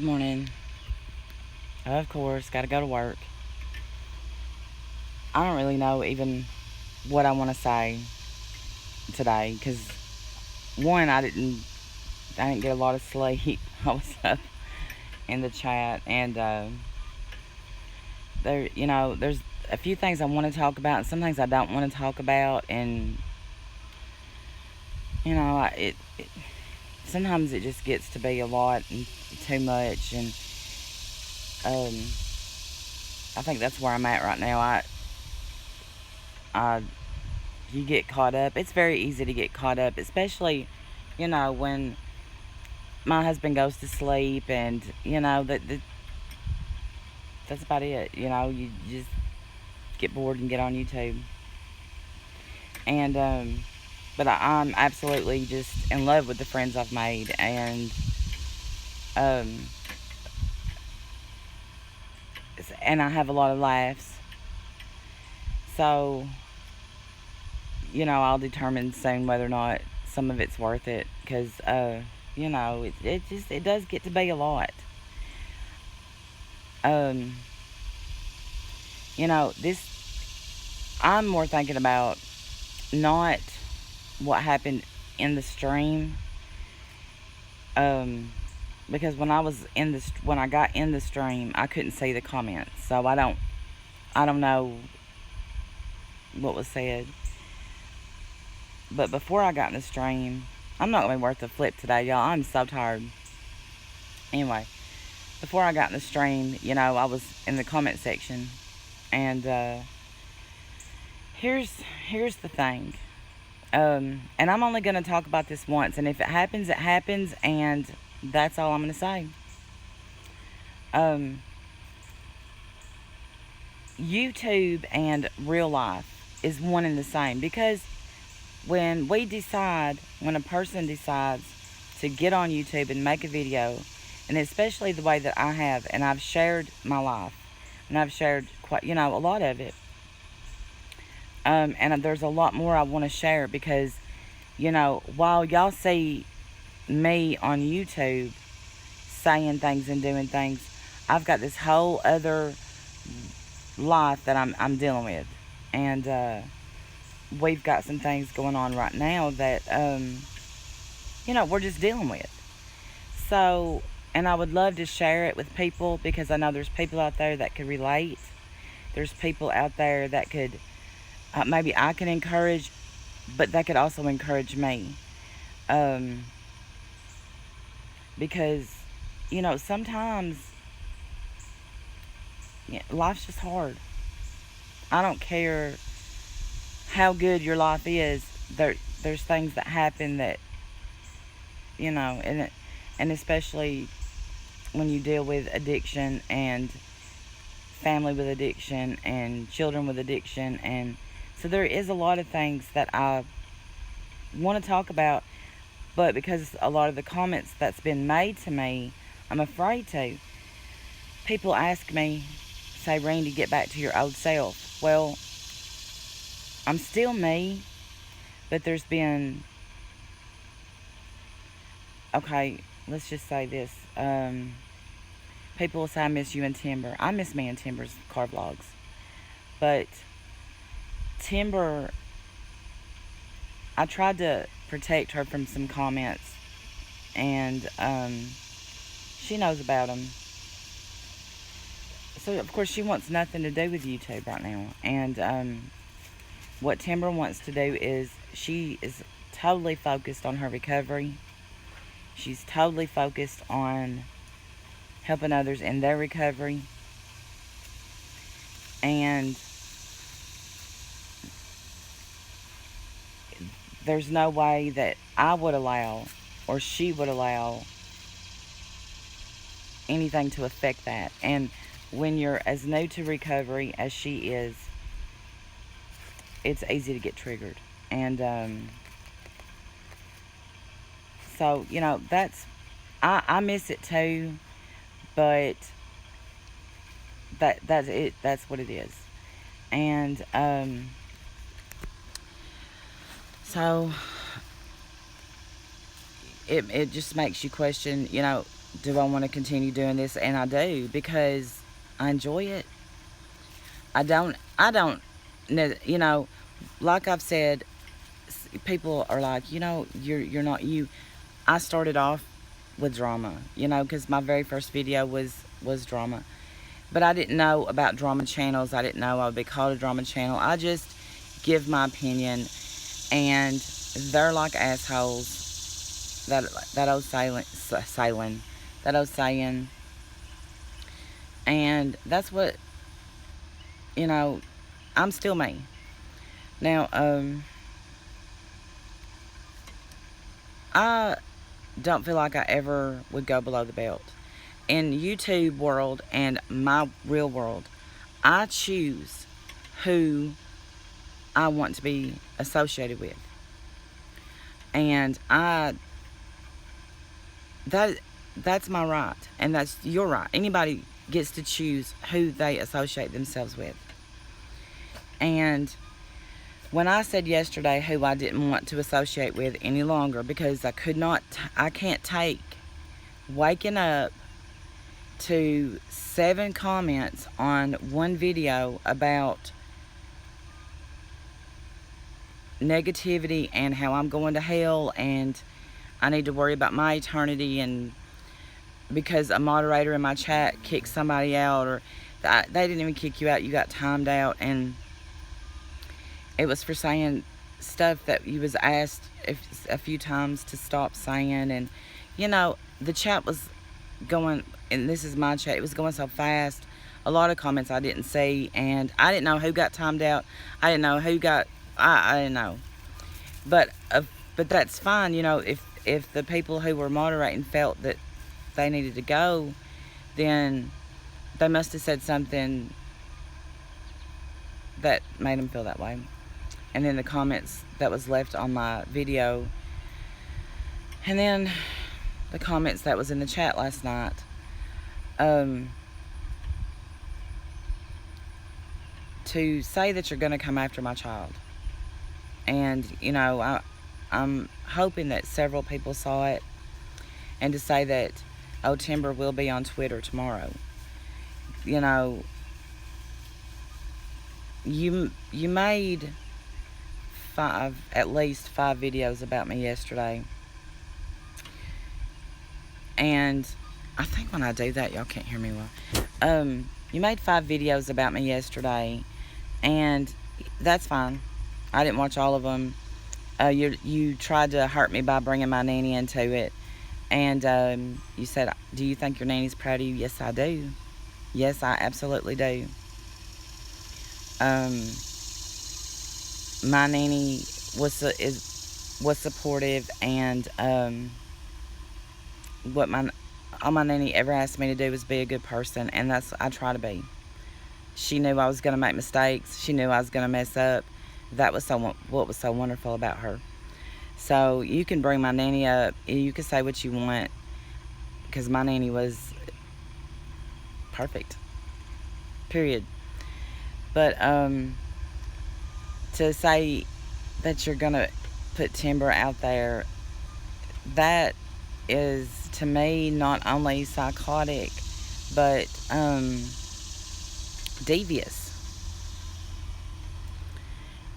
Good morning. Of course, gotta go to work. I don't really know even what I want to say today because one, I didn't get a lot of sleep. I was up in the chat, and there's a few things I want to talk about, and some things I don't want to talk about, and it sometimes it just gets to be a lot and too much, and um, I think that's where I'm at right now. I you get caught up. It's very easy to get caught up, especially, when my husband goes to sleep, and that's about it. You just get bored and get on YouTube, and but I'm absolutely just in love with the friends I've made, um, and I have a lot of laughs. So I'll determine soon whether or not some of it's worth it, because it does get to be a lot. Um, this I'm more thinking about not what happened in the stream, because when I got in the stream, I couldn't see the comments, so I don't know what was said. But before I got in the stream, I'm not gonna be worth a flip today, y'all. I'm so tired. Anyway, before I got in the stream, I was in the comment section, and here's the thing. And I'm only going to talk about this once, and if it happens, it happens, and that's all I'm going to say. YouTube and real life is one and the same, because when a person decides to get on YouTube and make a video, and especially the way that I have, and I've shared my life, and I've shared quite, a lot of it. And there's a lot more I want to share, because, while y'all see me on YouTube saying things and doing things, I've got this whole other life that I'm dealing with, and we've got some things going on right now that we're just dealing with. So, and I would love to share it with people, because I know there's people out there that could relate. There's people out there that could maybe I can encourage, but that could also encourage me. Because, sometimes life's just hard. I don't care how good your life is. There's things that happen that, and especially when you deal with addiction, and family with addiction, and children with addiction, and so there is a lot of things that I want to talk about, but because a lot of the comments that's been made to me, I'm afraid to. People ask me, say, Randy, get back to your old self. Well, I'm still me, but there's been, okay, let's just say this. People will say, I miss you and Timber. I miss me and Timber's car vlogs. But Timber, I tried to protect her from some comments, and she knows about them. So, of course, she wants nothing to do with YouTube right now. And what Timber wants to do is, she is totally focused on her recovery. She's totally focused on helping others in their recovery. And there's no way that I would allow, or she would allow, anything to affect that. And when you're as new to recovery as she is, it's easy to get triggered. And so, I miss it too, but that's it. That's what it is. And so it just makes you question, do I want to continue doing this? And I do, because I enjoy it. You know, like I've said, people are like, you're not you. I started off with drama, because my very first video was drama. But I didn't know about drama channels. I didn't know I would be called a drama channel. I just give my opinion, and they're like assholes. That old that old saying, and that's what I'm still me. Now, I don't feel like I ever would go below the belt. In YouTube world and my real world, I choose who I want to be associated with. And that's my right, and that's your right. Anybody gets to choose who they associate themselves with. And when I said yesterday who I didn't want to associate with any longer, because I can't take waking up to 7 comments on one video about negativity and how I'm going to hell and I need to worry about my eternity, and because a moderator in my chat kicked somebody out, or they didn't even kick you out, you got timed out, and it was for saying stuff that you was asked a few times to stop saying. And the chat was going, and this is my chat, it was going so fast, a lot of comments I didn't see, and I didn't know who got timed out. I didn't know who got, I didn't know. But that's fine, if the people who were moderating felt that they needed to go, then they must have said something that made them feel that way. And then the comments that was left on my video, and then the comments that was in the chat last night, to say that you're going to come after my child. And I'm hoping that several people saw it, and to say that, oh, Timber will be on Twitter tomorrow. You made at least five videos about me yesterday. And I think when I do that, y'all can't hear me well. You made 5 videos about me yesterday, and that's fine. I didn't watch all of them. You tried to hurt me by bringing my nanny into it. And you said, do you think your nanny's proud of you? Yes, I do. Yes, I absolutely do. My nanny was supportive, and all my nanny ever asked me to do was be a good person, and I try to be. She knew I was going to make mistakes. She knew I was going to mess up. That was what was so wonderful about her. So you can bring my nanny up. You can say what you want, because my nanny was perfect. Period. But to say that you're going to put Timber out there, that is, to me, not only psychotic, but devious.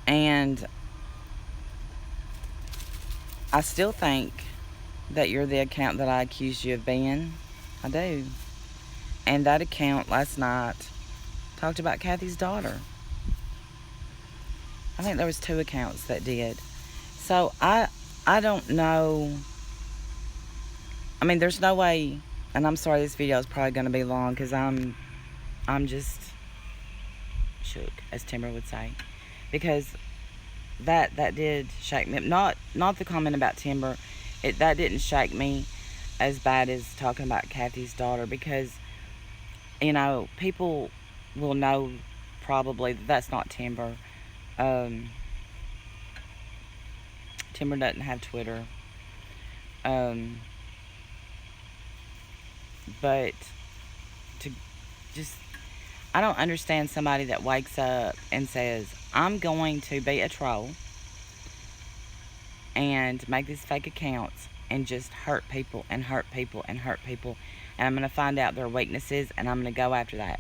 And I still think that you're the account that I accused you of being. I do. And that account last night talked about Kathy's daughter. I think there was 2 accounts that did. So I don't know. I mean, there's no way, and I'm sorry this video is probably going to be long, because I'm just shook, as Timber would say, because that did shake me. Not the comment about Timber. That didn't shake me as bad as talking about Kathy's daughter, because people will know probably that's not Timber. Timber doesn't have Twitter. But I don't understand somebody that wakes up and says, I'm going to be a troll and make these fake accounts and just hurt people and hurt people and hurt people. And I'm going to find out their weaknesses, and I'm going to go after that.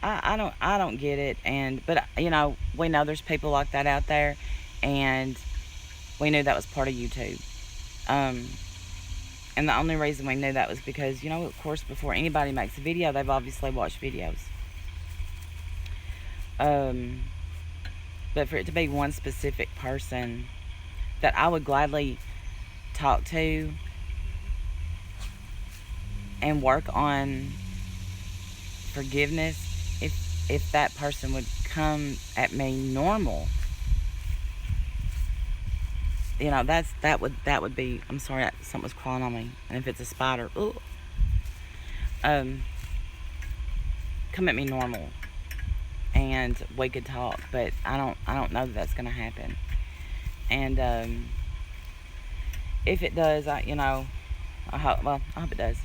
I don't get it, but we know there's people like that out there, and we knew that was part of YouTube. And the only reason we knew that was because, of course, before anybody makes a video, they've obviously watched videos. But for it to be one specific person that I would gladly talk to and work on forgiveness, if that person would come at me normal, that would be. I'm sorry, something was crawling on me, and if it's a spider, ooh, come at me normal, and we could talk. But I don't know that that's gonna happen. And if it does, I hope it does.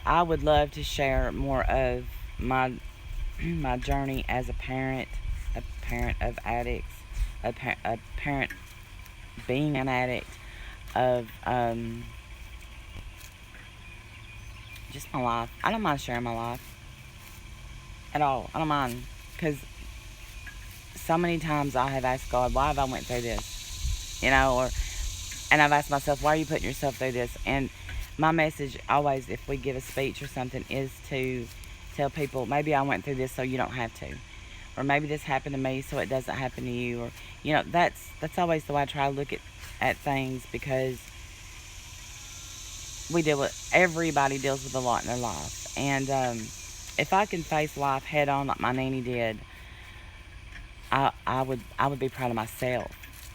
I would love to share more of my journey as a parent of addicts, a parent being an addict, of just my life. I don't mind sharing my life at all. I don't mind, because so many times I have asked God, why have I went through this? And I've asked myself, why are you putting yourself through this? And my message always, if we give a speech or something, is to tell people, maybe I went through this so you don't have to. Or maybe this happened to me so it doesn't happen to you. Or, that's always the way I try to look at things, because everybody deals with a lot in their life. And if I can face life head on like my nanny did, I would be proud of myself,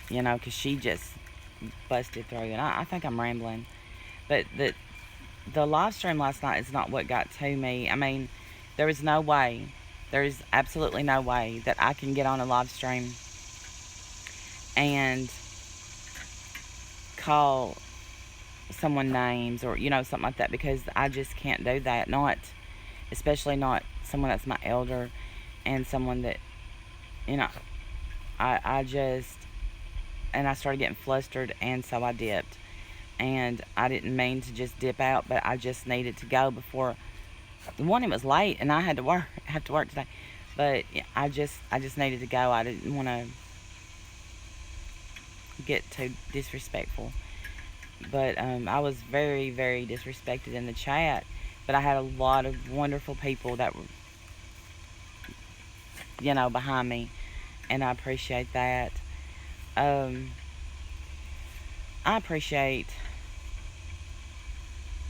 because she just busted through. And I think I'm rambling. But the live stream last night is not what got to me. I mean, there is absolutely no way that I can get on a live stream and call someone names or, something like that, because I just can't do that. Especially not someone that's my elder, and someone that, I started getting flustered, and so I dipped. And I didn't mean to just dip out, but I just needed to go before. One, it was late, and I had to have to work today. But I just needed to go. I didn't want to get too disrespectful. But I was very, very disrespected in the chat. But I had a lot of wonderful people that were, behind me, and I appreciate that. I appreciate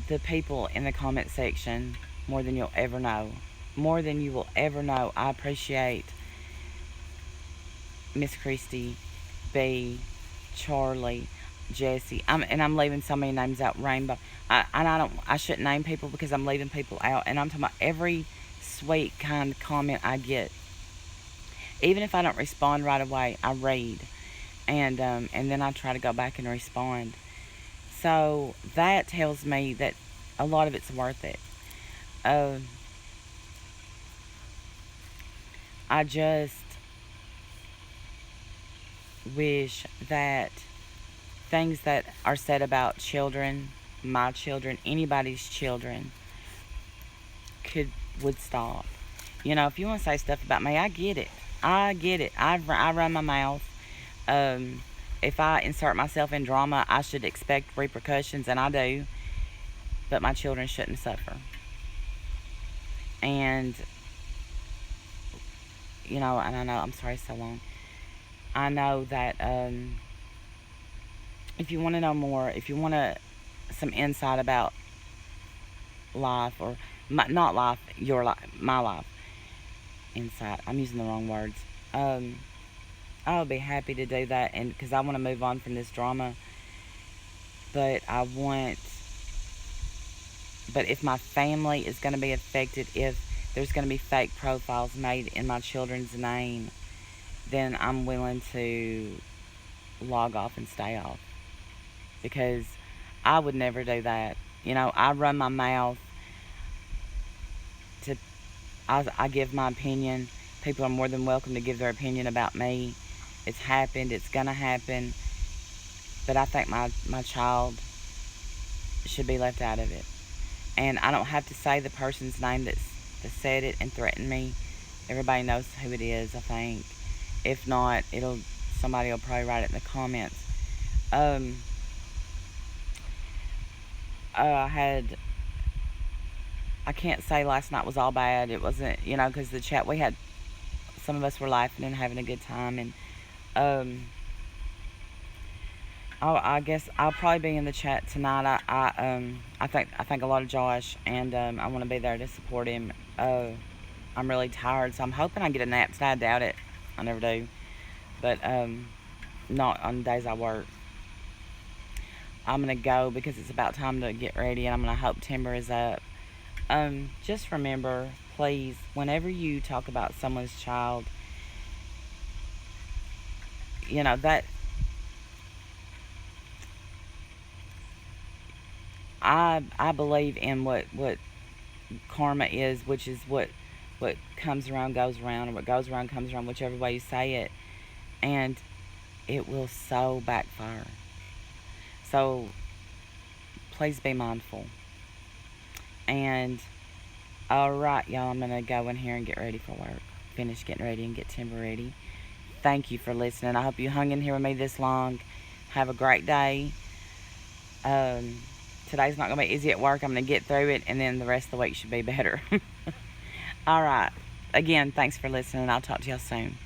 the people in the comment section more than you'll ever know. More than you will ever know. I appreciate Miss Christy, B, Charlie, Jesse. I'm leaving so many names out. Rainbow. I shouldn't name people because I'm leaving people out. And I'm talking about every sweet, kind comment I get. Even if I don't respond right away, I read. And then I try to go back and respond. So that tells me that a lot of it's worth it. I just wish that things that are said about children, my children, anybody's children, would stop. If you want to say stuff about me, I get it. I run my mouth. If I insert myself in drama, I should expect repercussions, and I do. But my children shouldn't suffer. And, and I know, I'm sorry so long. I know that if you want to know more, if you want some insight about life, or not life, your life, my life, insight, I'm using the wrong words. I'll be happy to do that, and because I want to move on from this drama. But if my family is going to be affected, if there's going to be fake profiles made in my children's name, then I'm willing to log off and stay off. Because I would never do that. I run my mouth. I give my opinion. People are more than welcome to give their opinion about me. It's happened. It's going to happen. But I think my child should be left out of it. And I don't have to say the person's name that said it and threatened me. Everybody knows who it is, I think. If not, somebody will probably write it in the comments. I can't say last night was all bad. It wasn't, because the chat we had, some of us were laughing and having a good time. And I guess I'll probably be in the chat tonight. I think a lot of Josh, and I want to be there to support him. I'm really tired, so I'm hoping I get a nap today. I doubt it. I never do, but not on days I work. I'm gonna go because it's about time to get ready, and I'm gonna hope Timber is up. Just remember, please, whenever you talk about someone's child, that I believe in what karma is, which is what comes around goes around, or what goes around comes around, whichever way you say it, and it will so backfire. So please be mindful. And alright, y'all, I'm gonna go in here and get ready for work. Finish getting ready and get Timber ready. Thank you for listening. I hope you hung in here with me this long. Have a great day. Today's not going to be easy at work. I'm going to get through it, and then the rest of the week should be better. All right. Again, thanks for listening. I'll talk to y'all soon.